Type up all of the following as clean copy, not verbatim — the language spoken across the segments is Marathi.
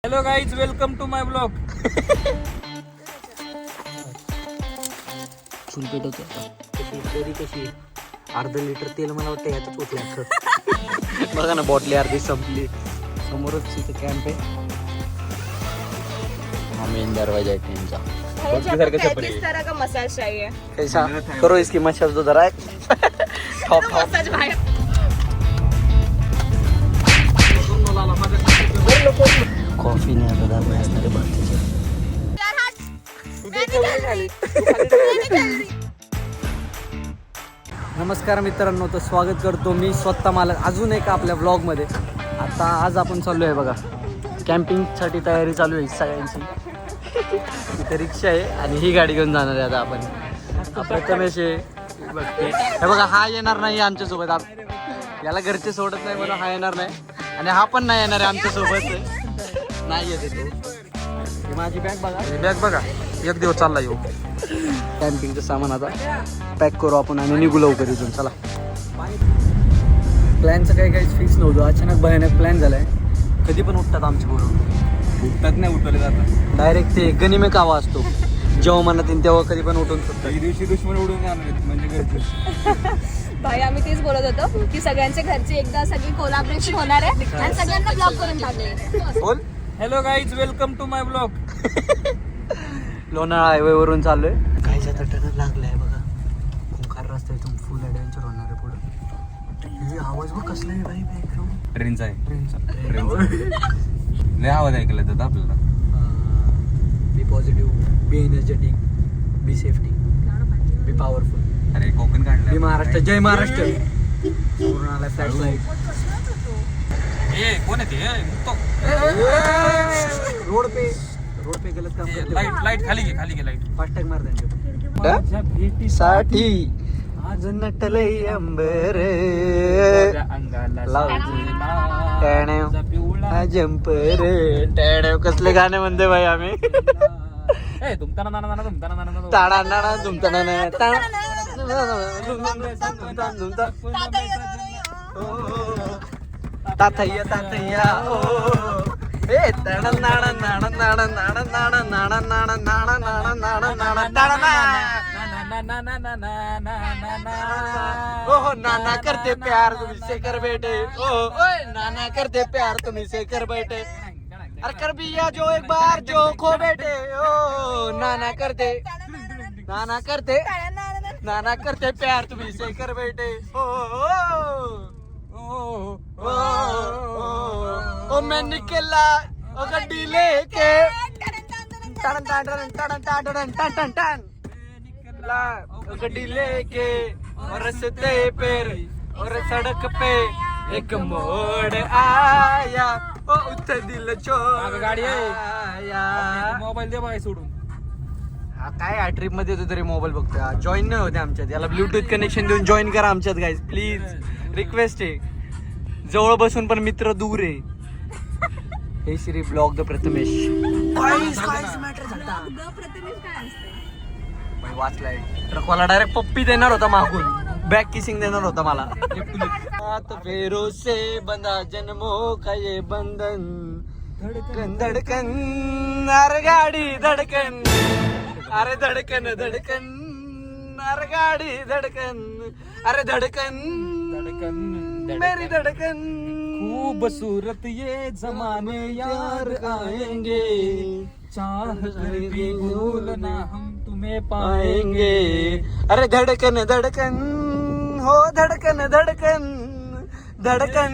Hello guys, welcome to my blog. चूल पेटवतो कशी अर्धा लिटर तेल मला वाटतं ह्याचं पोचलं. बघा ना, बॉटली अर्धी संपली. समोरच इथं कॅम्प आहे. हा मेन दरवाजा आहे ट्रेनचा. तरह का मसाज चाहिए. कैसा करो इसकी मसाज तो जरा टॉप मसाज भाई. कॉफी नाही आता दारू असणारे बाकीचे. नमस्कार मित्रांनो, तर स्वागत करतो मी स्वतः मालक अजून एक आपल्या ब्लॉगमध्ये. आता आज आपण चाललो आहे बघा, कॅम्पिंगसाठी तयारी चालू आहे सगळ्यांची. इथे रिक्षा आहे आणि ही गाडी घेऊन जाणार आहे आता आपण. प्रथमेश आहे बघते, हे बघा हा येणार नाही आमच्यासोबत. याला घरचे सोडत नाही म्हणून हा येणार नाही, आणि हा पण नाही येणार आहे आमच्यासोबत. नाही येते तो. माझी बॅग बघा, एक दिवस चालला येऊ. कॅम्पिंगचं सामान आता पॅक करू आपण आणि निघू लवकर इथून. चला. प्लॅनचं काही फिक्स नव्हतं, अचानक भयानक प्लॅन झालाय. कधी पण उठतात आमचे बरोबर. उठतात नाही, उठवले जातात डायरेक्ट ते गनिमे कावा असतो जेव्हा म्हणत येईल तेव्हा कधी पण उठून सुटतात. काही दिवशी दुश्मन उडून जाणार म्हणजे घरचे. भाई आम्ही तेच बोलत होतो की सगळ्यांचे घरचे एकदा सगळी कोलॅबरेशन होणार आहे आणि सगळ्यांना ब्लॉक करून टाकले. बोल. Hello guys, welcome to my blog. Lonavala highway वरून चाललोय. काहीच्या तटनं लागलाय बघा. खूप रस्ता इथून फुल ॲडव्हेंचर होणार आहे पुढे. आवाज बघ कसला आहे भाई बॅकग्राऊंड. ट्रेनचा आहे. लय आवाज ऐकला जात आपल्याला. Be positive, be energetic, be safety, be powerful. अरे कोकण काढलं. बी महाराष्ट्र, जय महाराष्ट्र. पूर्ण आलाय फ्लॅश लाईट. ए कोण आहे ते? रोड पे गलत काम करते. लाईट खाली घे लाईट. फास्टॅग मार त्यांच्या साठी आज नटलय अंबर जंपर टॅणव. कसले गाणे म्हणते भाई आम्ही. ताथय्या ताथय्या ओ ए तण नाण नाण नाण नाण नाण नाण नाण नाण नाण नाण नाण ओहो नाना करते प्यार तुम से कर बेटे. ओ ओए नाना करते प्यार तुम से कर बेटे. अरे कर बिया जो एक बार जो खो बेटे. ओ नाना करते प्यार तुम से कर बेटे. ओ मैं निकला ओ गड्डी लेके टन टन टन टन टन टन टन टन निकला ओ गड्डी लेके और रस्ते पर और सड़क पे एक मोड़ आया ओ उठे दिल छोड़ गाडी आहे. आया. मोबाईल दे बाय सोडून. हा काय या ट्रिप मध्ये होतो तरी मोबाईल बघतोय. जॉईन नाही होते आमच्यात. याला ब्लूटूथ कनेक्शन देऊन जॉईन करा आमच्यात गाईज प्लीज. रिक्वेस्ट आहे. जवळ बसून पण मित्र दूर आहे. हे श्री ब्लॉग द प्रथमेश. वाचलाय. ट्रकवाला डायरेक्ट पप्पी देणार होता मागून, बॅक किसिंग देणार होता मला. फेरो से बंधा जन्मो का ये बंधन. धडकन धडकन अरे गाडी धडकन. अरे धडकन धडकन अरे गाडी धडकन. अरे धडकन मेरी धड़कन. खूबसूरत ये जमाने यार आएंगे, चाह कर भी भूलना हम तुम्हें पाएंगे. अरे धड़कन धड़कन हो धड़कन धड़कन धड़कन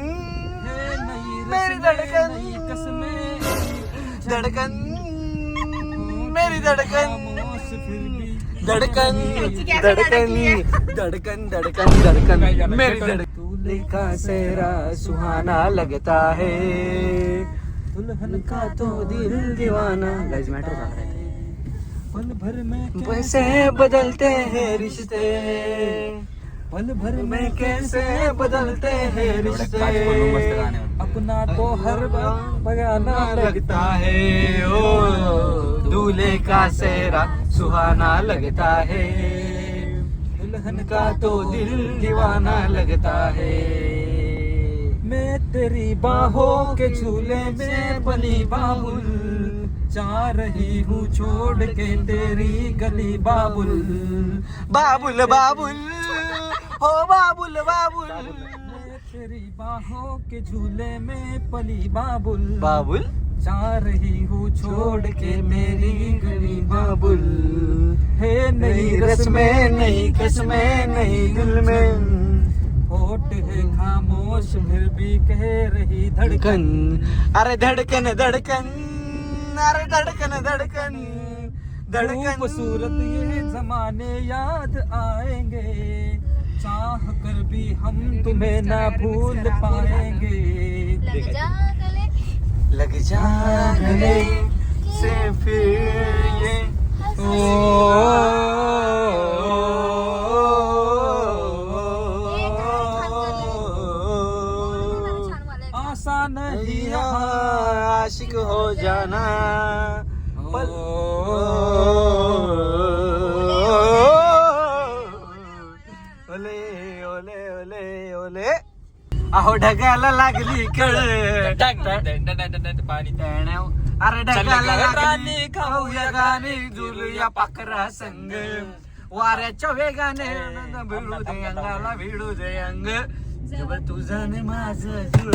मेरी धड़कन. धड़कन मेरी धड़कन. धड़कन धड़कन धड़कन धड़कन धड़कन मेरी धड़कन. का सेहरा सुहाना लगता है, दुल्हन का तो दिल दीवाना. गाइस मैटर चल रहा है. पल भर में कैसे बदलते हैं रिश्ते, पल भर में कैसे बदलते हैं रिश्ते. अपना तो हर बगाना लगता है ओ दूल्हे का सेहरा सुहाना लगता है. दुल्हन का तो दिल दीवाना लगता है. मैं तेरी बाहों के झूले में पली बाबुल, जा रही हूँ छोड़ के तेरी गली बाबुल। बाबुल बाबुल हो बाबुल बाबुल तेरी बाहों के झूले में पली बाबुल, बाबुल जा रही हूँ छोड़ के मेरी गली बाबुल। है नई रस्में नई कसमें नई दिल में, होठ है खामोश फिर भी कह रही धड़कन। अरे धड़कन धड़कन, अरे धड़कन धड़कन धड़कन। खूबसूरत ये जमाने याद आएंगे, चाह कर भी हम तुम्हें ना भूल पाएंगे। लग जा गले, लग जा गले से फिर ये आसान ही आशिक हो जाना पल। ओले ओले ओले ओले अहो ढगाला लागली कळ, पाणी अरे ढगाला लागली खाऊया गाणे झुलूया पाखरा संग, वाऱ्याच्या वेगाने भिडू दे अंगाला भिडू दे अंग, जेव्हा तुझं ने माझं जुळ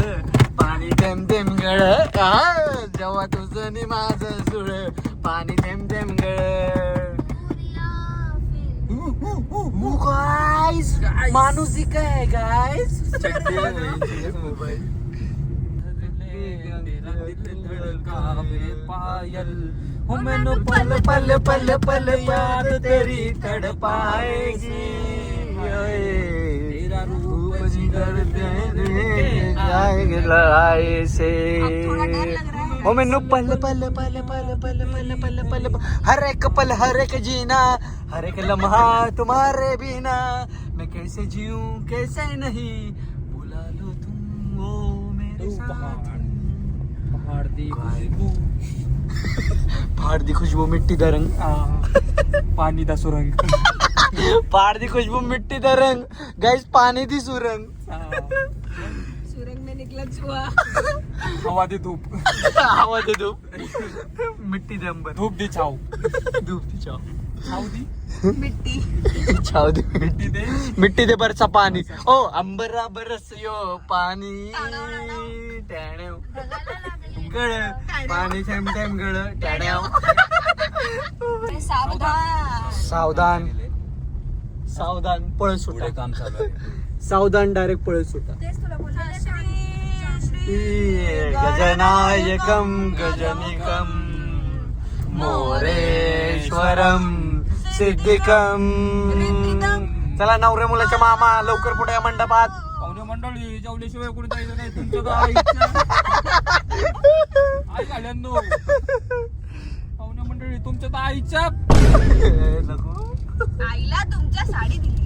पाणी थेंब थेंब गळ, जेव्हा तुझं ने माझं जुळ पाणी थेंब थेंब गळ. गाइस माणूस काय गाइस, पायल हो मैनू पल पल पल पल याद तेरी तड़पाएगी, तेरा रूप जिगर तेरे जाएंगे लड़ाई से. ओ मैनू पल पल पल पल पल पल पल पल हर एक पल हर एक जीना हर एक लम्हा तुम्हारे बिना, मैं कैसे जीऊं कैसे नहीं बुला लो तुम वो मेरे साथ. पहाड़ दी खुशबू, पहाड़ दी खुशबू मिट्टी दा रंग, पानी दा सुरंग. पहाड़ दी खुशबू मिट्टी दा रंग, गाइस पानी दी सुरंग. सुरंग में निकला चुहा, हवा दी धूप, हवा दे धूप, मिट्टी दे अंबर, धूप दी छाव, धूप दी छाव, छाव दी मिट्टी छाव दे मिट्टी दे, मिट्टी दे बरसा पानी. ओ अंबरा बरसयो पानी टॅण्या गळ, पाणी थेंब थेंब गळ टॅण्या. सावधान. सावधान सावधान पळ पुढे सुटा, काम चालू आहे. सावधान डायरेक्ट पळ सुटा. तेच तुला बोलले. गजनायकम गजनिकम मोरेश्वरम सिद्धिकम. चला नवरे मुलाच्या मामा लवकर पुढे या मंडपात. पाहुणे मंडळी जेवल्याशिवाय कोणी जायचं नाही. तुमचं तर आई घाल्यांनो, पाहुणे मंडळी तुमच्या तर आईच्या नको. आईला तुमच्या साडी दिली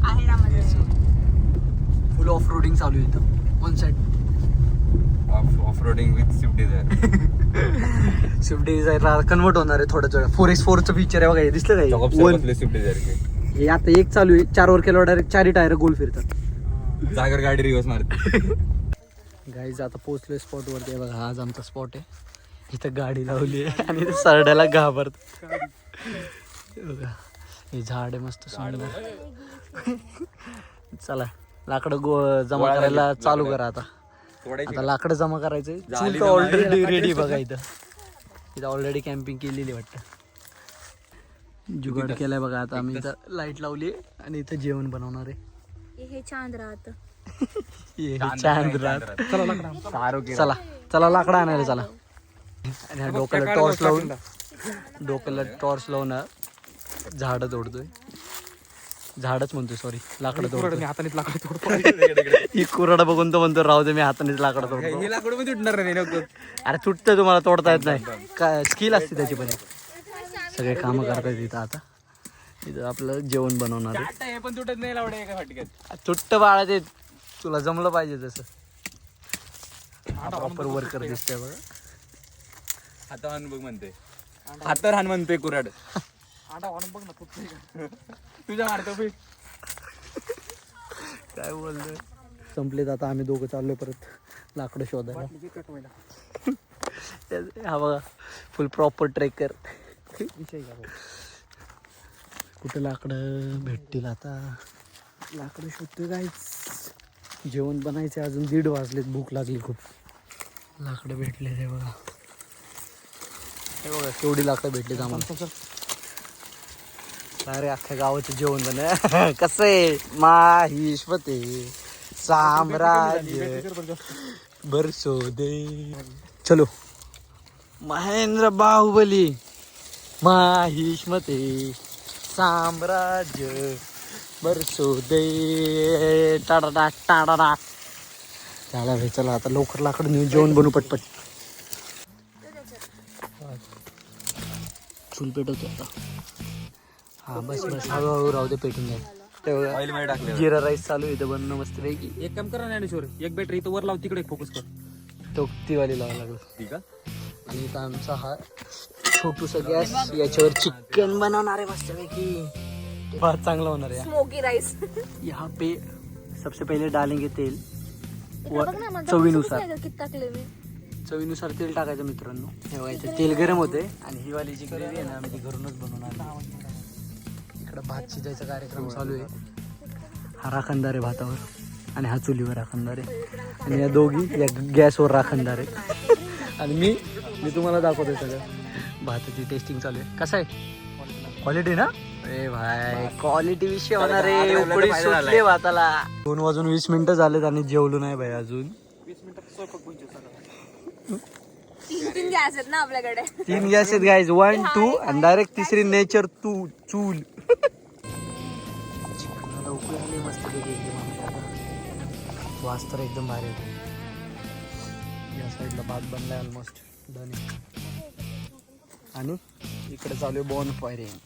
आहेरामध्ये. फुल ऑफ रोडिंग चालू आहे इथं on side. Off roading with Swift Dzire. स्विफ्ट डिझायरला कन्वर्ट होणार आहे थोड्याच वेळा. 4x4 चं फीचर आहे बघा, हे दिसलं काय स्विफ्ट डिझायर हे आता एक चालू आहे. 4वर केल्यावर डायरेक्ट 4ही टायर गोल फिरतात. जागर गाडी रिवर्स मारते. गाईज आता पोहोचलोय स्पॉट वरती. आहे बघा आज आमचा स्पॉट आहे. इथं गाडी लावली आहे आणि इथं सरड्याला घाबरत. बघा हे झाड आहे मस्त सुंदर. चला लाकडं जमा करायला चालू करा आता. आता लाकडं जमा करायचंय. चूल तर ऑलरेडी रेडी बघा इथं. इथं ऑलरेडी कॅम्पिंग केलेली वाटतं. जुगाड केलाय बघा. आता आम्ही इथं लाईट लावली आणि इथं जेवण बनवणार आहे. हे छान राहत. चला चला लाकडं आणायला चला. आणि हा डोक्याला टॉर्च लावून, डोक्याला टॉर्च लावून झाडं तोडतोय. झाडच म्हणतोय सॉरी, लाकडं तोडतोय. हाताने लाकड तोडतो. ही कुऱ्हाड बघून तो म्हणतो राहू दे मी हातानेच लाकडं तोडतो. हे लाकड मध्ये उठणार नाही नको. अरे तुटतं तुम्हाला तोडता येत नाही. काय स्किल असते त्याची पण. सगळे कामं करता येत इथं. आता इथं आपलं जेवण बनवणार आहे. हे पण तुटत नाही लावडे एका फटक्यात. तुट्ट बाळा ते तुला जमलं पाहिजे तसं. प्रॉपर वर्कर दिसतंय बघा. हातावर बघ म्हणते, हातावर हान म्हणतोय कुऱ्हाड. बघ ना तुझ्या मारतो काय बोलतोय. संपलेत आता. आम्ही दोघं चाललोय परत लाकडं शोधायला. हा बघा फुल प्रॉपर ट्रेकर. कुठे लाकडं भेटतील आता. लाकडं शोधतोय गाईच. जेवण बनायचं अजून 1:30 वाजलेत. भूक लागली खूप. लाकडं भेटले रे बघा. हे बघा केवढी लाकडं भेटलीत आम्हाला. अरे अख्ख्या गावाचं जेवण बन. कसं आहे माहिष्मते साम्राज्य बरसो दे. चलो महेंद्र बाहुबली माहिष्मते साम्राज्य बरसो दे. टाडा टाडा. चला भाई चला आता लवकर लाकडं नेऊन जेवण बनवू पटपट. चूल पेटवतो आता. हा बस बस हळूहळू राहू दे पेटून जाईल. जिरा राईस चालू आहे इथं बनणं मस्त पैकी. एक काम करा ज्ञानेश्वर, एक बॅटरी इथं वर लाव, तिकडे फोकस कर. तो तीवाली लावायला लागला. ठीक आहे. आणि इथं आमचा हा छोटूसा गॅस. याच्यावर चिकन बनवणार आहे मस्त पैकी. बहुत चांगला होणार आहे. Smoky rice. यहाँ पे सबसे पहिले डालेंगे तेल. चवीनुसार चवीनुसार तेल टाकायचं मित्रांनो. हे बघायचं तेल गरम होते. आणि ही वाली जी ग्रेव्ही आहे ना आम्ही ती घरूनच बनवणार. इकडं भात शिजायचा कार्यक्रम चालू आहे. हा राखणदार आहे भातावर आणि हा चुलीवर राखणदार आहे. आणि या दोघी या गॅसवर राखणदार आहे. आणि मी तुम्हाला दाखवतोय सगळं. भाताची टेस्टिंग चालू आहे. कसं आहे क्वालिटी ना. अरे भाई क्वालिटी विषय होणार आहे. उकळी सुटली भाताला. 2:20 झालेत आणि जेवलो नाही भाई अजून. 20 मिनिटात स्वयंपाक बनतो सगळं. 3 गॅस आहेत ना आपल्याकडे. 3 गॅस आहेत गाईज. 1 2 आणि डायरेक्ट तिसरी नेचर तू चूल. चिकनला उकळी आली मस्त पैकी एकदम. वास तर एकदम भारी आहे. या साईडला भात बनलाय ऑलमोस्ट डन. आणि इकडे चालू आहे बॉन फायरिंग.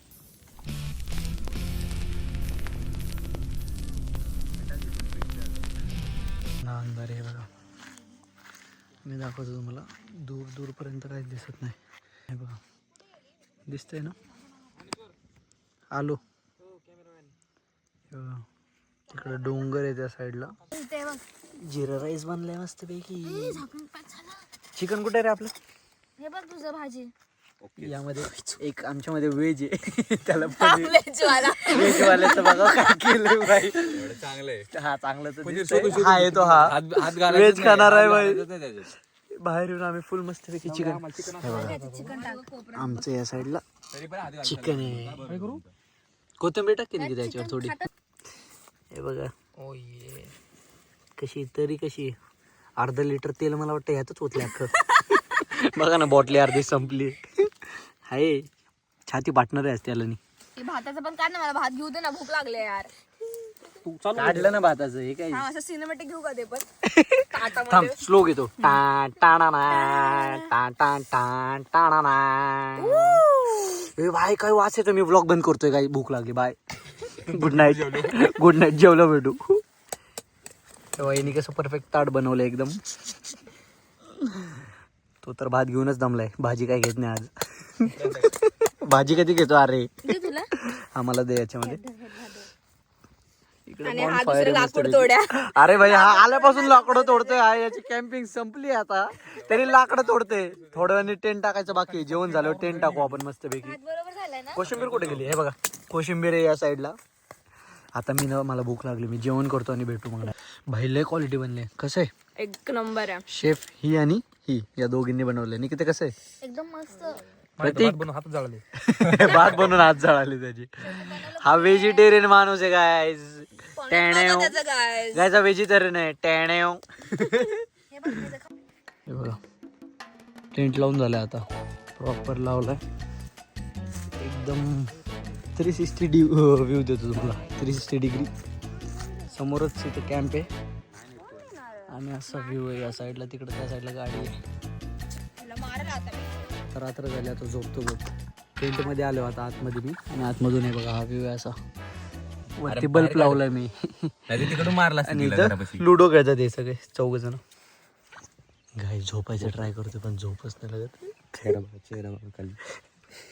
अंधार आहे बघा. मी दाखवतो तुम्हाला. दूर दूरपर्यंत काहीच दिसत नाही. हे बघा दिसतंय ना. आलो. तिकडे डोंगर आहे त्या साईडला. जिरा राईस बनलाय मस्त पैकी. चिकन कुठे रे आपलं. हे बघ तुझं भाजी. यामध्ये एक आमच्यामध्ये व्हेज आहे. त्याला व्हेज वाल्याचं बघा काय केलं बाई. चांगलं आहे. हा चांगलं तर हा येतो. हा व्हेज खाणार आहे बाई. बाहेर येऊन आम्ही फुल मस्त पैकी चिकन. आमचं या साईडला चिकन आहे. कोथिंबीर टाकते की त्याच्यावर थोडी. हे बघा ओ ये कशी तरी कशी. अर्धा लिटर तेल मला वाटतं ह्यातच होतलं अख्खं. बघा ना बॉटली अर्धी संपली. हाय छाती पाटणार आहे त्याला. भाताचं पण काढ ना. मला भात घेऊ दे ना. भूक लागले यार. काढलं ना भाताचं. हे काय असं सिनेमॅटिक घेऊ का ते पण. थांब स्लो घेतो. टा टाणा टा टा टा टाणा. ए भाई काय वाच येतो. मी व्लॉग बंद करतोय. काय भूक लागली. Bye good night. Good night. जेवलो भेटू. वहिनी कसं परफेक्ट ताट बनवलं एकदम. तो तर भात घेऊनच दमलाय. भाजी काय घेत नाही आज. भाजी कधी घेतो अरे. आम्हाला दे याच्यामध्ये. अरे भाई हा आल्यापासून लाकडं तोडतोय. हा याची कॅम्पिंग संपली आता तरी लाकडं तोडते. थोड्या वेळाने टेंट टाकायचं बाकी. जेवण झालं टेंट टाकू आपण मस्त पैकी. कोशिंबीर कुठे गेली. हे बघा कोशिंबीर आहे या साईडला. आता मी ना मला भूक लागली. मी जेवण करतो आणि भेटू मग. भाई लय क्वालिटी बनले. कसं आहे एक नंबर आहे. शेफ ही आणि ही या दोघींनी बनवले. नाही किती कसं आहे एकदम मस्त. हात जाळले. भात बनवून हात जळाले त्याची. हा व्हेजिटेरियन माणूस आहे गायज. टॅणेव गायचा व्हेजिटेरियन आहे. टॅणेव. हे बघा टेंट लावून झालाय आता. प्रॉपर लावलाय एकदम. 360 व्ह्यू देतो तुम्हाला. 360 डिग्री. समोरच इथे कॅम्प आहे आणि असा व्ह्यू आहे या साईडला. तिकडे त्या साईडला गाडी आहे. रात्र झाली आता झोपतो. टेंटमध्ये आलो आता आतमध्ये मी. आणि आतमधून आहे बघा हा व्ह्यू आहे असा. वरती बल्ब लावलाय मी. तिकडून मारला. आणि इथं लुडो खेळतात हे सगळे 4 जण. गाय झोपायचं ट्राय करतो पण झोपच नाही लागत. चेहरा बघा खाली.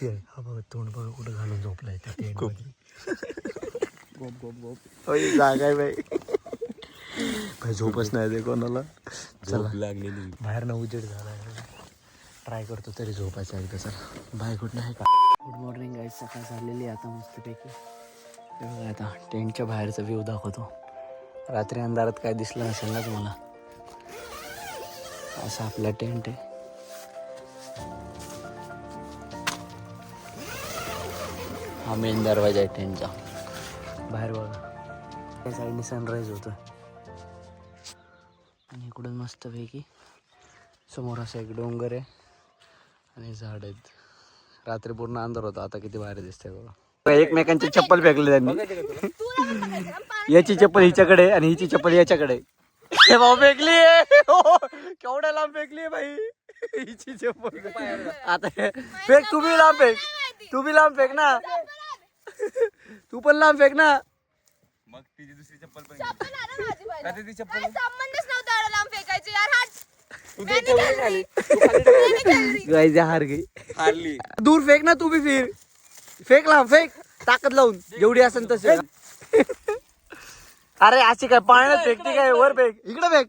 हा बघा तोंड बघा कुठं घालून झोपलाय त्या टेंटमध्ये. जागा आहे बाई. भाई झोपच नाही दे कोणाला. चला लागलेली बाहेर न उजेड झाला. ट्राय करतो तरी झोपायचं एकदा. चला बाय गुड नाही का. Good morning guys. सकाळ झालेली आता मस्तपैकी. आता टेंटच्या बाहेरचा व्ह्यू दाखवतो. रात्री अंधारात काय दिसलं नसेल ना तुम्हाला. असा आपला टेंट आहे. हा मेन दरवाजा आहे टेंटचा. बाहेर बघा त्या साईडने सनराईज होतं आणि इकडून मस्तपैकी समोर असं एक डोंगर आहे आणि झाड आहेत. रात्री पूर्ण अंधार होता. आता किती भारी दिसतंय बघा. एकमेकांची चप्पल फेकले त्यांनी. याची चप्पल हिच्याकडे आणि हिची चप्पल याच्याकडे. हे भाऊ फेकली केवढ्या लांब फेकली भाई हिची चप्पल. आता फेक तू बी लांब फेक. तू बी लांब फेक ना. तू पण लांब फेक ना. मग तिची दुसरी चप्पल पण हार गई. हारली. दूर फेक ना तू बी. फिर फेक लांब फेक. ताकद लावून जेवढी असेल तसे. अरे अशी काय पाण्यात फेकते काय. वर फेक. इकडे फेक.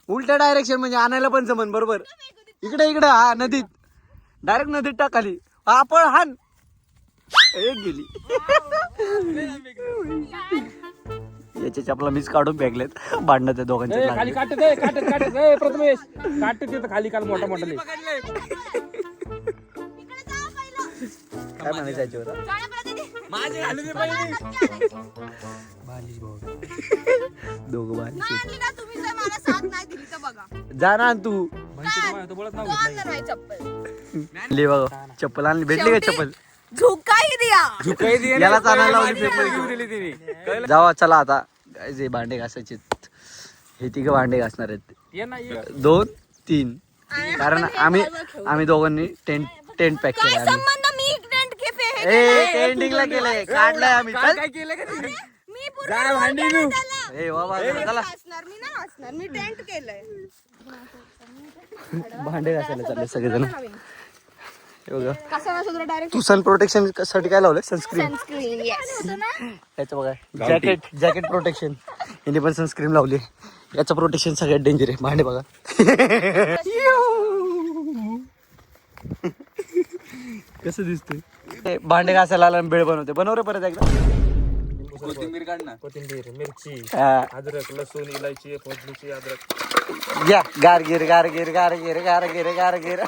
उलट्या डायरेक्शन म्हणजे आणायला पण जमन. बरोबर इकडे इकडे. हा नदीत डायरेक्ट नदीत टाक खाली. हा पण हान एक गेली. याच्या चपला मीच काढून फेकलेत. भांडणं त्या दोघांचे खाली काटत प्रथमेश काटत तिथं खाली काल मोठा मोठा काय म्हणायचं याच्यावर. माझे घालू दे पहिले. बालिश भाऊ दोघं बालिश. जा ना तू. ले बघा चप्पल आणली. भेटली का चप्पल. झुकाई दिया याला चालायला लावली. चप्पल घेऊन दिली तिने. जावा चला आता. जे भांडे घासायचे हे तिघं भांडे घासणार आहेत. ये ना ये. 2 3 कारण आम्ही दोघांनी टेंट पॅक केला. टेंटिंगला केलंय. काढलाय आम्ही. काय केलं का तिने. काय भांडी घेऊ. ए बाबा चला मी टेंट केलंय. भांडे घासायला चालले सगळेजण. हे बघा डायरेक्ट तू सन प्रोटेक्शन साठी काय लावलंय. सनस्क्रीन. सनस्क्रीन. येस. याचं बघा जॅकेट प्रोटेक्शन. याने पण सनस्क्रीन लावली. याचं प्रोटेक्शन सगळ्यात डेंजर आहे. भांडे बघा. कसं दिसतंय. भांडे घासायला आला बेळ बनवते. बनव रे परत एकदा. कोथिंबीर काढ ना. कोथिंबीर मिरची अद्रक लसूण इलायची फोडणीची अद्रक. या गारगीर गारगीर गारगीर गारगीर गारगीर.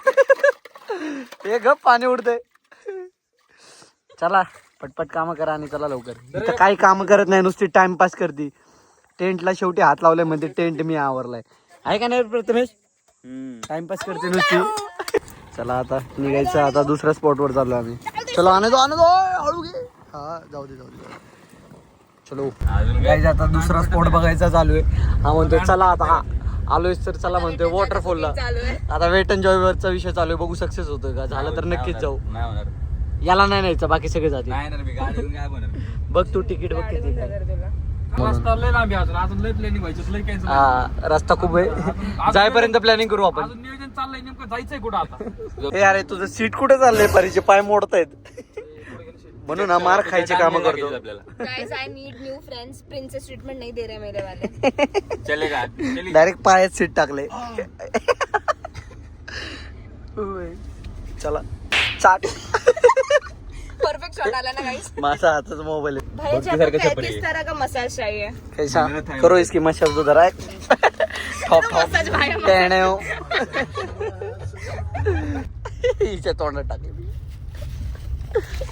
हे गप पाणी उडतंय. चला पटपट काम करा आणि चला लवकर. इथं काही काम करत नाही नुसती टाइमपास करते. टेंटला शेवटी हात लावलाय म्हणजे टेंट मी आवरलाय. आहे का नाही प्रथमेश. टाइमपास करते नुसती. चला आता निघायचं. आता दुसऱ्या स्पॉटवर चाललो आम्ही. चलो आनंद हळू घे. हा जाऊ दे चलो गाईज. आता दुसरा स्पॉट बघायचा चालू आहे. हा म्हणतोय चला आता आलोय तर चला म्हणतोय वॉटरफॉलला. आता वेट एन्जॉय वरचा विषय चालू आहे. बघू सक्सेस होतोय का. झालं तर नक्कीच जाऊ. नाही होणार. याला नाही न्यायचं बाकी सगळे जाते. नाही ना मी गाडी घेऊन काय बनणार. बघ तू तिकीट बघ किती काय. रस्ता लय लांब आहे. अजून लय प्लॅनिंग व्हायची. लय कॅन्सल. हा रस्ता खूप आहे. जायपर्यंत प्लॅनिंग करू आपण. अजून नियोजन चाललंय. नेमकं जायचंय कुठं आता. हे अरे तुझं सीट कुठे चाललंय. परीचे पाय मोडतायत म्हणून हा मार खायचे काम करतो. Guys, I need new friends. Princess treatment नहीं दे रहे मेरे वाले. चलेगा. डायरेक्ट पायात सीट टाकले. चला चाट. परफेक्ट शॉट आला ना गाइस. माझा हाताचा मोबाईल आहे. भाई जब किस तरह का मसाज चाहिए. कैसा करो इसकी मसाज उधर है. टॉप मसाज भाई कहने हो. हिच्या तोंडात टाकले.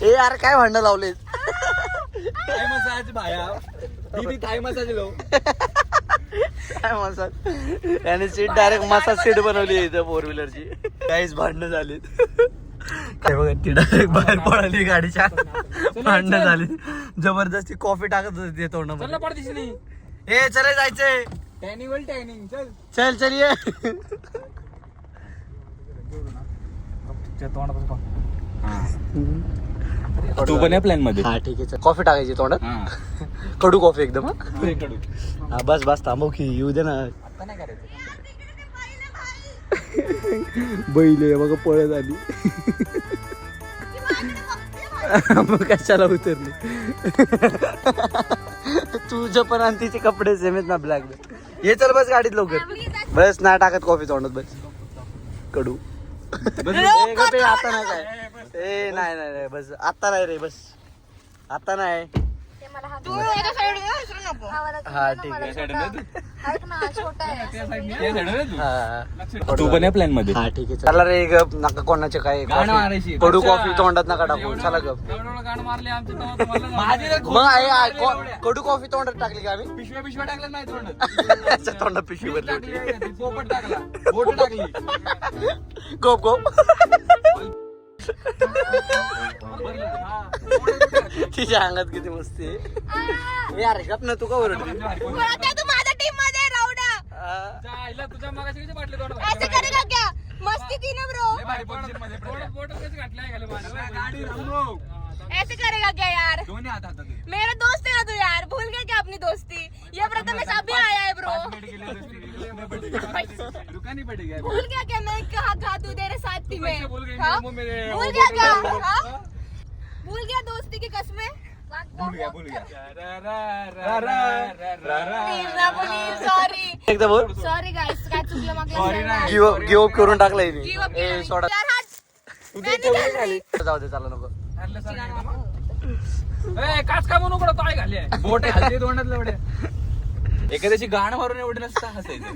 ए यार काय भांडण लावले. थाय मसाज भाया. दीदी थाय मसाज लो. काय मसाज. याने सीट डायरेक्ट मसाज सीट बनवली इथं 4 व्हीलरची. काहीच भांडणं झाली. काय बघा ती डायरेक्ट बाहेर पळाली गाडीच्या. भांडणं झाली. जबरदस्ती कॉफी टाकत होती ते तोंडामध्ये. चला पडतीस नाही. ए चले जायचंय. टॅनिंग चल चल ये. तू पण या प्लॅन मध्ये. हा ठीक आहे. कॉफी टाकायची तोंडात. कडू कॉफी एकदम. हा बस बस थांबव की येऊ दे ना. आता नाही करायचं. बैल बघा पळत आली. मग कशाला उतरली. तुझं पण आणि तिचे कपडे सेम आहेत ना ब्लॅक. ये चल बस गाडीत लवकर. बस नाही टाकत कॉफी तोंडात बस. कडू. ए, गप रे, आता नाही काय. ए नाही नाही नाही, बस आता नाही रे, बस आता नाही. हा ठीक आहे. तू पण या प्लॅन मध्ये. हा ठीक आहे. चला रे गप, नका कोणाचे काय गाणं मारायची. कडू कॉफी तोंडात नका टाकू. चला गप. गाणं मारले आमच्या मग कडू कॉफी तोंडात टाकली का आम्ही? पिशव्या टाकल्या नाही तोंडात. तोंडात पिशवी भरली. पोपट टाकला, बोट टाकली. गोप गोप. तिच्या अंगात किती मस्ती आहे यार. गप ना, तू का ओरडली? तू माझ्या टीम मध्ये राहू ना. तुझ्या मागाशी किती बाटले तोंडात ऐसे करेगा क्या? मस्ती थी ना ब्रो. ऐसे करेगा क्या यार? दोन्ही हातात मेरा दोस्त है ना तू यार, भूल गया क्या अपनी दोस्ती? ये प्रथमेश अभी आया है ब्रो. रुका नहीं पड़ेगा. भूल गया क्या मैं कहा था तू तेरे साथ थी मैं? भूल गई हाँ? वो मेरे- भूल गया क्या? हाँ? भूल गया दोस्ती की कसमें? भूल गया. सॉरी एकदा बोल. सॉरी गाइस, काय चुकलं Sorry मागल्या नाही. गिव अप करून टाकलाय मी. गिव अप ए सोडा. जाऊ दे, चला नको. काच का म्हणून तो आहे घाली बोट घालते तोंडात एवढे. एखाद्याची गाणं मारून एवढे नसतं हसायचं.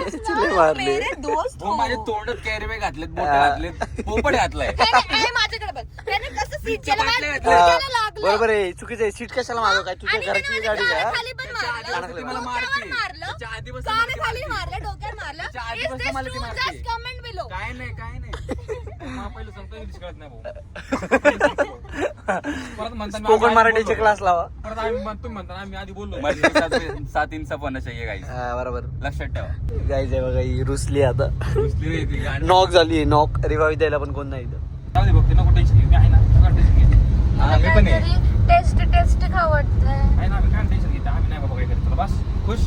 चिल्ले मारले. मेरे दोस्त हो माझ्या तोंडात कॅरेबे घातलेत, बोट घातलेत, पोपट घातलाय. माझ्याकडे बघ, त्याने कसं सीट केलं बाटल्या मला घातल्या. डोक्याला लागलं. बरोबर आहे, चुकीचं आहे. सीट कशाला मागव काय? तुझ्या आणि त्याने घरची माझ्या गाडी का? कानाखाली पण मारलं. ती मला मारते. डोक्यावर मारलं. त्याच्या आधीपासून कानाखाली मारलं, डोक्यावर मारलं. त्याच्या Is आधीपासून this मला ती true? मारते. Just comment below. काय नाही मला पहिलं सांगतो इंग्लिश कळत नाही भाऊ. परत म्हणतात स्पोकन मराठीचे क्लास लावा. परत आम्ही तुम्ही म्हणता आम्ही आधी बोललो. 7 इंच पण चाहिए गाईस. हा बरोबर. लक्षात ठेवा. गाईज आहे बघा, ही रुसली आता. रुसली रे ती गाणी. नॉक झाली. नॉक रिवाईव द्यायला पण कोण नाही इथं. जाऊ दे बघते नको टेन्शन घे. मी आहे ना, नका टेन्शन घे. हा मी पण आहे. टेस्ट खावं वाटतंय. आहे ना, आम्ही काय टेन्शन घेते. आम्ही नाही बाबा काय करत. चला बस खुश.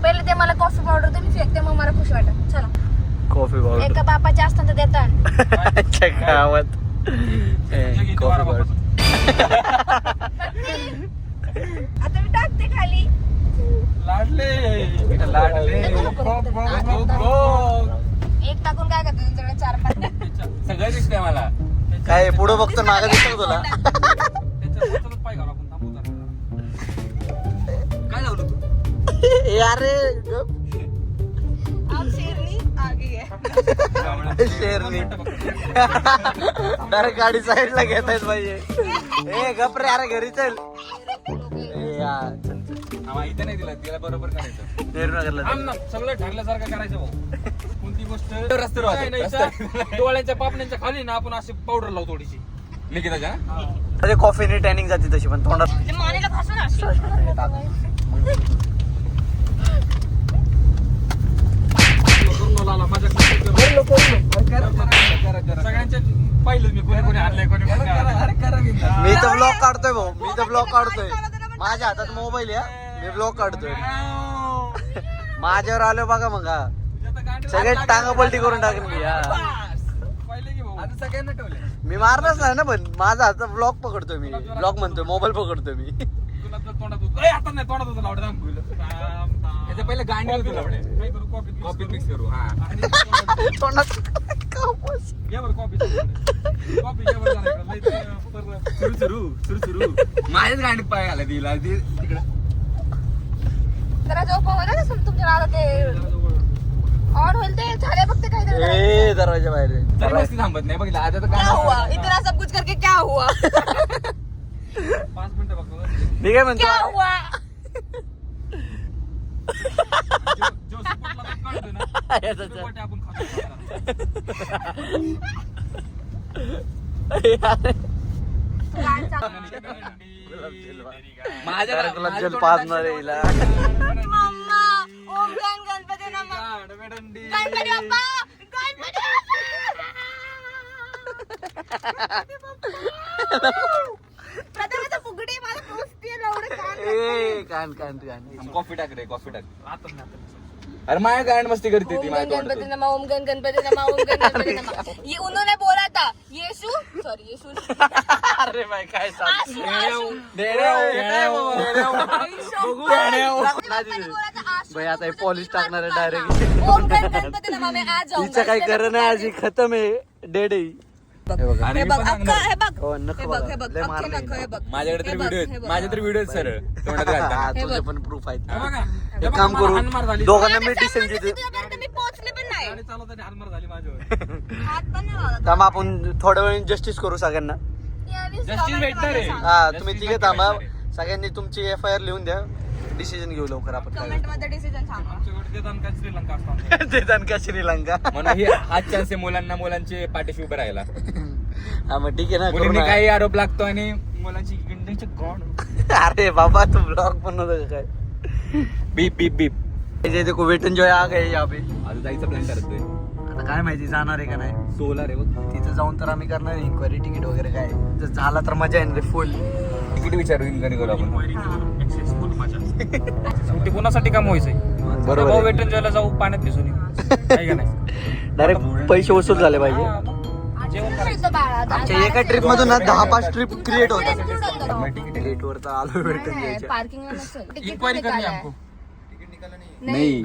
पहिले ते मला कॉफी पावडर तुम्ही फेकते, मग मला खुश वाटत. चला, कॉफी पावडर. एका बापाचे असतं तर देतात. अच्छा गावात कॉफी पावडर. आता मी टाकते खाली. लाडले लाडले. एक टाकून काय करतो तुमच्याकडे 4-5. सगळं दिसतंय मला. काय पुढे बघतो, मागं दिसतो तुला? त्याच्यात पाय घालू आपण. थांबू जरा. काय लावलं तू? अरे गप. आप शेरनी आगे है. शेरनी. अरे गाडी साईडला घेतायत पाहिजे. ए गप रे, अरे घरी चल. ए यार, चल चल. आम्हाला इथे नाही दिला, तिला बरोबर करायचं. नेहरूनगरला आम चल. ना सगळं ठरल्यासारखं करायचं भाऊ. कोणती गोष्ट रस्त्यावर डोळ्यांच्या पापण्यांच्या खाली ना आपण अशी पावडर लावतो थोडीशी निकिताच्या. अरे कॉफीने टॅनिंग जाते तशी, पण तोंडात ते मानेला घासून अशी. सगळ्यांच्या पाहिलं मी कोणी आणलंय कोणी. मी तर ब्लॉग काढतोय भाऊ. मी तर ब्लॉग काढतोय. माझ्या हातात मोबाईल आहे, मी ब्लॉग काढतोय. माझ्यावर आलो बघा मग. हा सगळे टांग पलटी करून टाकेन मी. हा पाहिलं की भाऊ आता सगळ्यांना ठेवले. मी मारलंच नाही ना, पण माझा हात ब्लॉग पकडतोय मी. ब्लॉग म्हणतोय, मोबाईल पकडतोय मी. तुला तर तोंडात होतं. आता नाही तोंडात होतं लावडे. त्याच्या पहिले गांडी होती लावडे. काय करू? कॉफी मिक्स करू. हा तोंडात घ्या बरं कॉफी. कॉफी घ्या बरं जरा इकडं. सुरू माझ्याच गांडीत पाय घाला दिला तिकडे. जरा झोप होईल ना तुमच्या नावाला ते ऑन होईल ते झाले फक्त काही ए दरवाजा बाहेर आहे. तरी मस्ती थांबत नाही बघितलं. आता तर क्या काय हुआ इतना सब कुछ करके क्या हुआ 5 मिनिटं बघतो. मी काय म्हणतो, क्या हुआ जो सपोर्टला तर कळतं ना. याचं- सपोर्ट आपण खातो. माझ्या अरे तुला जल पाजणार आहे हिला. मम्मा ओम गणपती नमः गणपती बाप्पा गणपती प्रथमेश फुगडी मला पोचते एवढं कान ए कान कान कान. कॉफी टाक रे, कॉफी टाक. आता अरे माया गायन मस्ती करते ती ओम माझ्या गण तोंडातून. गणपती नमा, ओम गण गणपती नमा, ओम गण गणपती नमा. ये उन्होंने बोला था येशू सॉरी येशू अरे भाई काय आशू, आशू. भाई आता हे पॉलिश टाकणार आहे डायरेक्ट. ओम गण गणपती नमा मैं आ जाऊंगा. तिचं काही खरं नाही आज ही खतम आहे डेड आहे. हे बघा. आणि हे मी बघ पण अक्का सांगणार. हे बघ हो, नख हे बघ बघा. हे बघ लय अख्खे मारलंय नख हे बघ माझ्याकडे तर हे बघ, व्हिडिओ हे बघ. माझ्या तर व्हिडिओ सरळ तोंडात घालताना. हा, हे तुझे बघ. पण प्रूफ आहेत. हे बघा. एक काम करू दोघांना मी आता डिसेंट सांग ना, तुझ्यापर्यंत मी पोहोचले पण नाही हात पण नाही लावला. थांबा आपण थोड्या वेळ जस्टिस करू सगळ्यांना. यावेळी Justice comment भेटणार मध्ये आहे. सांग. हा Justice तुम्ही तिघे नक्की थांबा. भेटणार आहे. सगळ्यांनी तुमची FIR लिहून द्या. डिसिजन घेऊ लवकर आपण काय कमेंट मध्ये डिसिजन सांगा. देतात का श्रीलंका. म्हणून ही हाच चान्स आहे मुलांना मुलांचे पाठीशी उभे राहायला. हा मग ठीक आहे ना करू मुलींनी ना. काही आरोप लागतो आणि मुलांची गिंडीचे गॉड अरे बाबा तू ब्लॉग बनवतो का काय. बीप बीप बीप. ये देखो वेट एंजॉय आ गए यहाँ पे. आता जायचं प्लॅन करतोय. आता काय माहिती जाणार आहे का नाही. सोलार आहे बघ. तिथं जाऊन तर आम्ही करणार इन्क्वायरी तिकीट वगैरे काय जर झाला तर मजा येणार रे फुल. तिकीट विचारू इन्क्वायरी करू आपण. शेवटी कोणासाठी काम व्हायचंय. बरोबर आहे. वेट एन्जॉयला जाऊ पाण्यात मिसळून येऊ. आहे का नाही. डायरेक्ट पैसे वसूल झाले पाहिजे. जेवण येतो बाळा. आमच्या एका ट्रिप मधून ना 10-5 ट्रिप क्रिएट होतात. नाही, लेट वर तर आलो वेट एन्जॉयच्या. पार्किंगला नसेल. तिकीट इन्क्वायरी नाही करनी निघाला हमको. टिकट निकाला नहीं है। नाही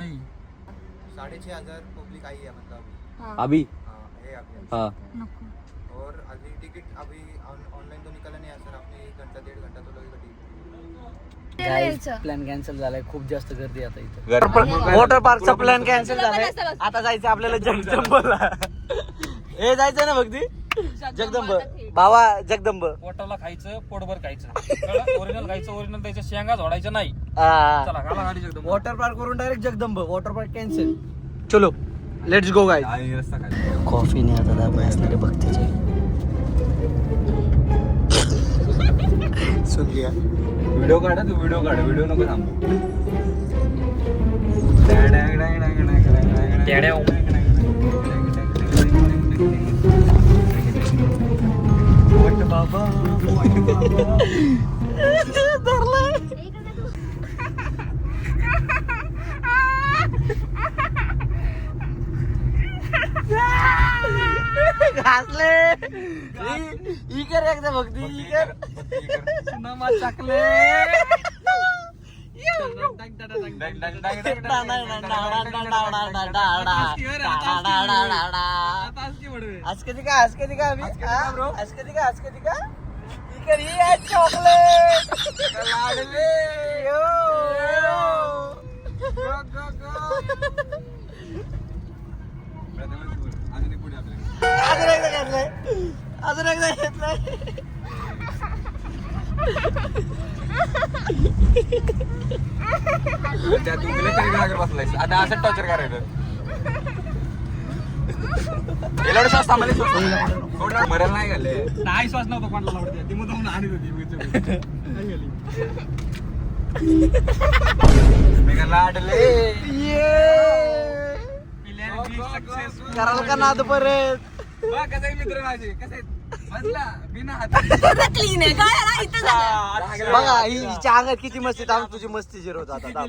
6,500 पब्लिक आई है मतलब हा. अभी हाँ, है अभी। हा और अभी टिकट अभी ऑनलाइन तो निकाला नहीं है सर, आपने 1 घंटा 1.5 घंटा तो लगेगा टिकट। ते यायचं. प्लॅन कॅन्सल झालाय. खूप जास्त गर्दी आता इथं. गर्दी. वॉटर पार्कचा प्लॅन कॅन्सल तुला पण झालाय. असतं बघ. आता जायचं आपल्याला जगदंबला. हे जायचंय ना भक्ती जगदंब बाबा जगदंब. पोटाला खायचं पोटभर खायचं. ओरिजिनल खायचं ओरिजिनल त्याच्या शेंगा झोडायच्या नाही. हा. चला गाला गाडी एकदम. वॉटर पार्क वरून direct Jagdamb. Water park cancel. चलो लेट्स गो गाइस. आणि रस्ता खायचा. कॉफी नाही आता दाबा असणारे भक्तीचे. सुन लिया. व्हिडिओ काढा तू व्हिडिओ काढ. व्हिडिओ नको थांबू. बाबा घासले. ही कर एकदा भक्ती ही कर. नमा चाकले. आज कधी का आज कधी का आम्ही आज कधी का आज कधी का ही कर ही आहे चॉकलेट लागले. अजून एकदा घेतलंय अजून एकदा घेतलंय. बसलायस आता असं टॉर्चर करायचं. एवढं श्वास थांबले. मरायला नाही घाले. नाही श्वास नव्हता कोणाला आवडते ती मुद्दाम आणत होती. लाडले कराल का नाद परत. कसं मित्र माझे कसे बसला बिना हात. क्लीन आहे काय याला इथं झालं. बघा हिच्या अंगात किती मस्ती. थांब तुझी मस्ती जिरवत आता.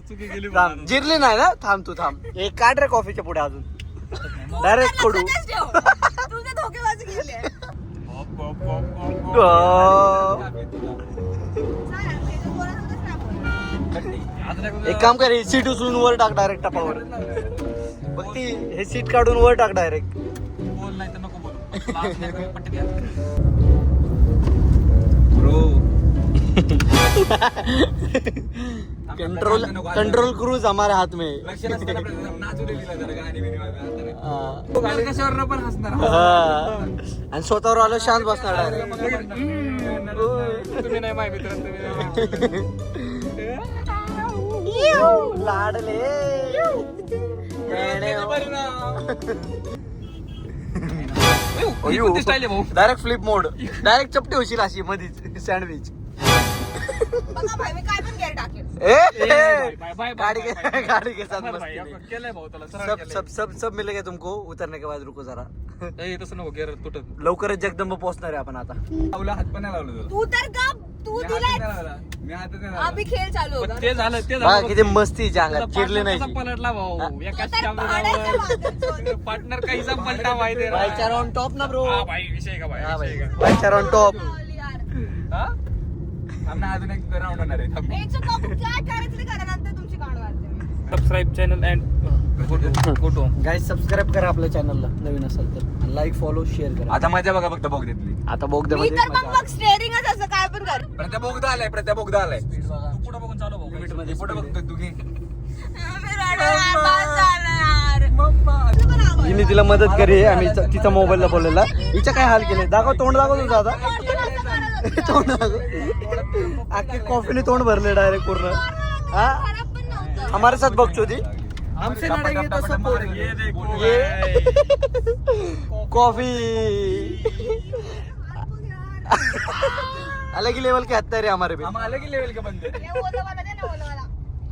चुकी गेली. थांब जिरली नाही ना. थांब तू थांब. एक काढ रे कॉफीच्या पुढे अजून डायरेक्ट खोडू. लक्षातच ठेव. तुझे धोकेबाजी केली आहे. एक काम कर हे सीट उचलून वर टाक डायरेक्ट टपावर. बघ ती हे सीट काढून वर टाक डायरेक्ट. बोल नाही तर नको बोलू. पट्टी द्या. ब्रो कंट्रोल क्रूज हमारे हाथ में. लक्ष नसताना नाचू दिला जरा गाणी बिनी वाजवताना. हा. कशावर पण हसणार. हा. आणि स्वतःवर आलं शांत बसणार डायरेक्ट. तुम्ही नाही माय मित्र तुम्ही लाडले डायरेक्ट फ्लिप मोड. डायरेक्ट चपटी होशील अशी मधीच सँडविच. बघा भाई मी काय पण गेअर टाकेल. गाड़ी के साथ भाई, मस्ती केलंय भाऊ त्याला सरळ सब केलंय. सब सब सब मिलेगा तुमको. उतरने के बाद रुको जरा. ए, तसं नको गेअर तुटत. लवकरच जगदंब पोहोचणार आहे आपण आता. लावला हात पण नाही लावला तुला. तू तर का तू मी हात दिलाय नाही लावला. मी हात नाही लावला. अभि खेळ चालू पण होता. ते झालं ते बघा झालं. किती मस्ती हिच्या अंगात. तुझा चिरले partner नाही कसा पलटला भाऊ एका तो तर भाड्याच्या मागं. पार्टनर काहीचा पलटा माहिती आहे बायचार ऑन टॉप ना ब्रो. हा भाई विषय का भाई हा भाई विषय का? बायचार ऑन टॉप. लावली यार. हा? आमना अजून एक राऊंड होणार आहे. हे चुप बाबू, काय करायचं ते करा, नंतर तुमची कान वाजते मी. Subscribe channel and go to guys subscribe करा आपल्या चॅनलला नवीन असेल तर. लाईक फॉलो शेअर करा. आता मजा बघा फक्त बोग देतली. आता मी बोगद्यामध्ये तर मग मग स्टेअरिंगच असं काय पण कर. प्रत्या बोगदा आलाय प्रत्या बोगदा आलाय. तू पुढे बघून चालू भाऊ लिमिट मध्ये पुढे बघतोय तू घे. मी रडणार, बस झालं यार. हिने तिला मदत करी. आम्ही तिचा मोबाईल बोललेला. हिच्या काय हाल केले दाखव. तोंड दाखव तुझं आता. तोंड दाखव. अख्खी कॉफीने तोंड भरले डायरेक्ट पूर्ण. हा खराब पण नव्हतं. हमारे साथ बकचोदी. हमसे लड़ेंगे तो सब फोड़ेंगे. ये कॉफी अलग ही लेवल के हत्यारे हमारे भी. हम अलग ही लेवल के बंदे. हे ओलं वाला दे ना, ओलं वाला.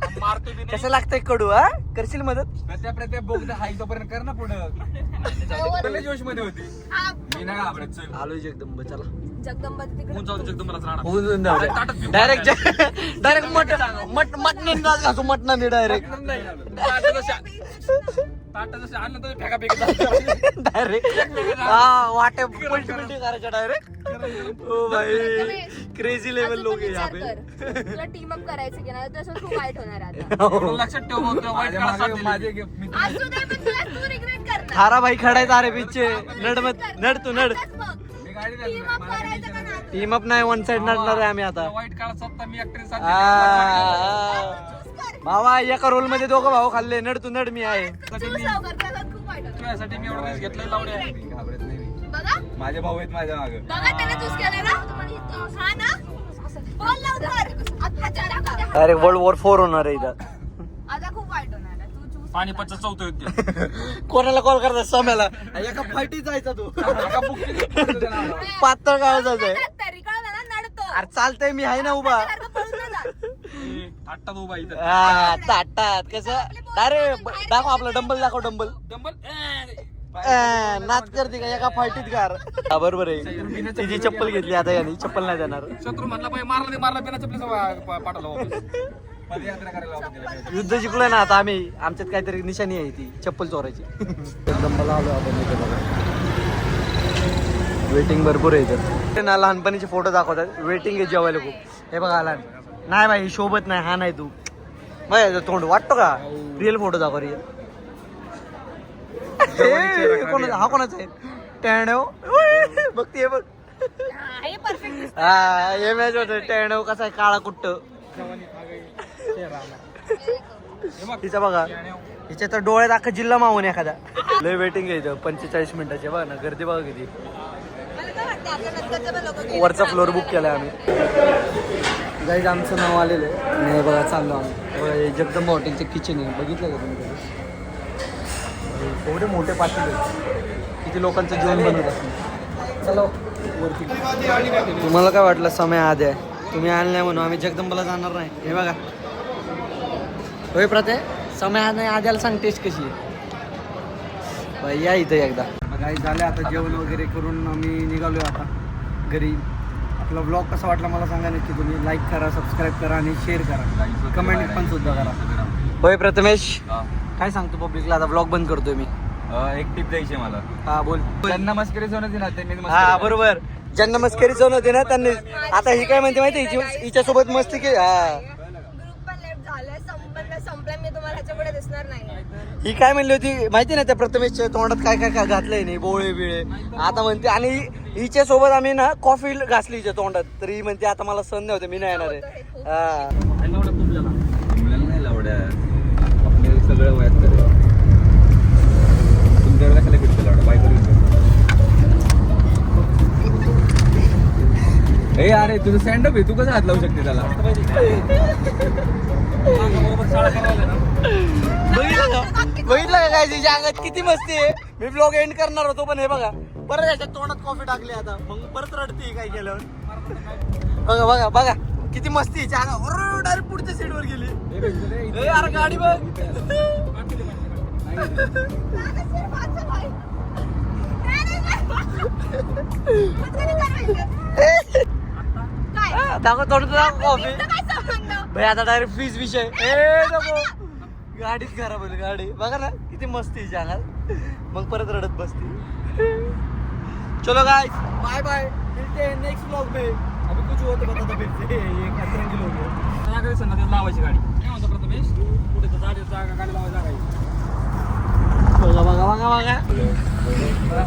हम मारते भी नाही. कसं लागतंय कडू. हा करशील मदत. प्रत्या बोगदा हाय तोपर्यंत कर ना पुढं. पहिले जोश मध्ये होती. हा, मी नाही घाबरत चल. आलोय जगदंब चला. जगदंबा तिकडे. होऊन जाऊ जगदंबालाच राहणार. डायरेक्ट मटण घासू मटणाने डायरेक्ट आणलं तर फेका फेका. डायरेक्ट हा वाटे पलटी पिलटी करायच्या डायरेक्ट. ओ भाई क्रेझी लेवल लोक आहे यहाँ पे. तुला टीम अप करायचं की नाही तसं खूप वाईट होणार आता. लक्षात ठेव भाऊ, त्या वाईट काळात साथ दिली. असू दे पण तुला तू रिग्रेट करणार. थारा भाई खड़ा है तारे पीछे. नड मत नड तू नड. मी गाडी टीम अप करायचं का नाही? टीम अप नाही वन साइड नडणार आहे आम्ही आता. वाईट काळात सत्ता मी ऍक्ट्रेस भावा एका रोल मध्ये दोघं भाऊ खाल्ले. नड तू नड मी आहे. Choose लवकर, त्याला खूप वाईट होणार. तुझ्यासाठी मी एवढं रिस्क घेतलंय लावले. घाबरत नाही मी. बघा माझे भाऊ आहेत माझ्या मागे. बघा त्याने चूज केलं ना. हा ना बोल लवकर. आत्ताच्या आता. डायरेक्ट वर्ल्ड वॉर 4 होणार आहे इथं. आता खूप वाईट होणार आहे. तू चूज पाणीपतचं चौथं होते. कोणाला कॉल करतात सम्याला. एका फाईटीत जायचा तू. पातळ काय जायचंय. तरी कळलं ना नडतो. अरे चालतंय मी आहे ना उभा. सारखं पळून नाही जात. आत्ता उभा इथं. हा ताटात कसं. डायरेक्ट दाखव आपलं डंबल दाखव डंबल. डंबल नाच करते का एका फाईटीत कार. हा बरोबर आहे. तिची चप्पल घेतली आता याने. चप्पल नाही देणार. शत्रू म्हणला पाहिजे मारला बिना चपलीचा पाठवला वापस. पदयात्रा करायला वापस गेला. युद्ध जिंकलोय ना आता आम्ही. आमच्यात काहीतरी निशाणी आहे ती चप्पल चोरायची. डंबल आलो आपण इथे बघा. वेटिंग भरपूर आहे इथं. ना लहानपणीचे फोटो दाखवतात. वेटिंग आहे जेवायला खूप. हे बघा लहान. नाही बाई शोभत नाही. हा नाही तू बाय तोंड वाटतो का. रिअल फोटो दाखव रिअल. हा कोणाचा आहे. टॅणव बघते बघ. हा, हे परफेक्ट. हा हे मॅच होत. टॅणव कसा आहे काळा कुट्ट. तिचा बघा. हिच्या तर डोळ्यात अख्खा जिल्हा मावून एखादा. लय वेटिंग आहे इथं 45 मिनिटाचे. बघा ना गर्दी बघा किती. मला काय वाटतं आपल्या नंतरच्या पण लोकं वरचा फ्लोअर बुक केलाय आम्ही. गाईज आमचं नाव आलेलं आहे. आणि हे बघा चाललो आम्ही. बघा, हे जगदंबा हॉटेलचे किचन आहे. बघितलं का तुम्ही कधी? एवढे मोठे पाटील आहेत. किती लोकांचं जेवण बनवत असतं. चला वरती. तुम्हाला काय वाटलं समय आधी आहे तुम्ही आले नाही म्हणून आम्ही जगदंबाला जाणार नाही. हे बघा होय प्रते समय आज नाही आद्याला सांग टेस्ट कशी आहे. बाई या इथं एकदा. काही झालं आता जेवण वगैरे करून आम्ही निघालोय आता घरी. आपला ब्लॉग कसा वाटला मला सांगा नक्की. तुम्ही लाईक करा, सबस्क्राईब करा आणि शेअर करा. कमेंट पण सुद्धा करा. होय प्रथमेश काय सांगतो पब्लिकला. आता ब्लॉग बंद करतोय मी. एक टिप द्यायची मला. हा बोल. त्यांना मस्करी होती ना त्यांनी हा बरोबर. ज्यांना मस्करी जाऊन होते ना त्यांनी. आता ही काय म्हणते माहिती हिच्यासोबत मस्ती की. हा ग्रुप पण लेफ्ट झालाय. संपला मी तुम्हाला ह्याच्यापुढे दिसणार नाही. ही काय म्हणली होती माहिती ना त्या प्रथमेशच्या तोंडात काय काय घातलंय नाही बोळे बिळे. आता म्हणते आणि हिच्या सोबत आम्ही ना कॉफी घासली हिच्या तोंडात. तर ही म्हणते आता मला सण नाही होते मी नाही येणार आहे. हा मुलाला नाही लावड्या आपले सगळं वयात करे. तुमच्याकडे खाली भेटते लावड्या बायको. ए अरे तुझं स्टँडअप आहे. तू कसं हात लावू शकते त्याला. बघितलं का काय तिच्या अंगात किती मस्ती आहे. मी ब्लॉग एंड करणार होतो पण हे बघा परत याच्यात तोंडात कॉफी टाकली. आता मग परत रडते काय केल्यावर. बघा बघा बघा किती मस्ती डायरेक्ट पुढच्या सीट वर गेली ए, अरे गाडी बघ दाखव थोडं कॉफी भाई आता डायरेक्ट फीज विषय ए नको गाडीच खराब होईल गाडी बघा ना किती मस्ती सांगाल मग परत रडत बसते चलो गाइस बाय बाय मिलते हैं नेक्स्ट व्लॉग में अभी कुछ और तो बताता फिर से ये खतरंगी लोग हैं माझ्याकडे संध्याकाळी लावायची गाडी काय म्हणतो प्रथमेश कुठे तर जागा गाडी लावायची जागा आहे. बघा बघा बघा बघा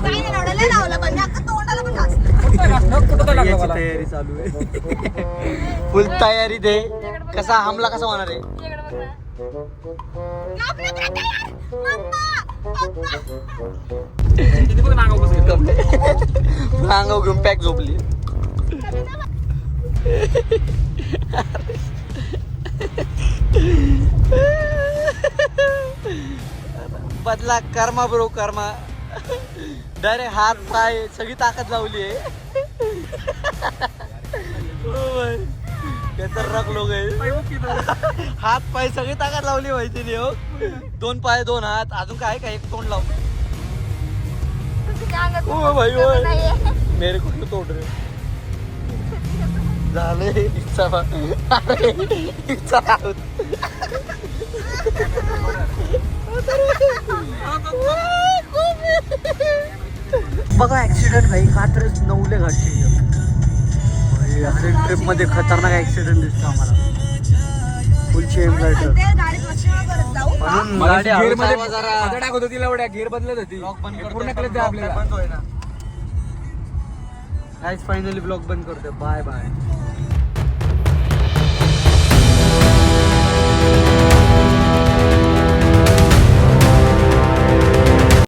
काही नाही लावलं, लय लावलं पण अख्खं तोंडाला पण घासलं. कुठं घातलं? कुठं तर लागलं याची मला. तयारी चालू आहे फुल तयारी दे कसा हमला कसा होणार आहे इकडे बघ ना. कापलं तर आता यार. मम्मा, पप्पा. किती बघ नागाव कसं घेतलं. अंगाव घेऊन पॅक झोपली बदला कर्मा ब्रो कर्मा डायरेक्ट हात पाय सगळी ताकद लावली आहे खतरनाक लोक आहे हात पाय सगळी ताकद लावली माहिती नाही हो 2 पाय 2 हात अजून काय काय एक तोंड लाव तुझ्या अंगात ओ भाई तसं नाहीये. मेरे को तो तोड़ रहे झाले इच्छा अरे इच्छा बघा ऍक्सिडेंट भाई कात्रज नवले घाटची अरे ट्रिप मध्ये खतरनाक ऍक्सिडेंट दिसतो आम्हाला फुल चेन लाईटर ते गाडीत बसण्यावर करत जाऊ. म्हणून मला गाडी gear हळू मध्ये चालवा जरा आता टाकत होती लवड्या गेअर बदलत होती ब्लॉक बंद करतोय, पूर्ण पण क्लच ब्लॉक आपल्याला बंद होईना. गाइस फायनली ब्लॉग बंद करतोय बाय बाय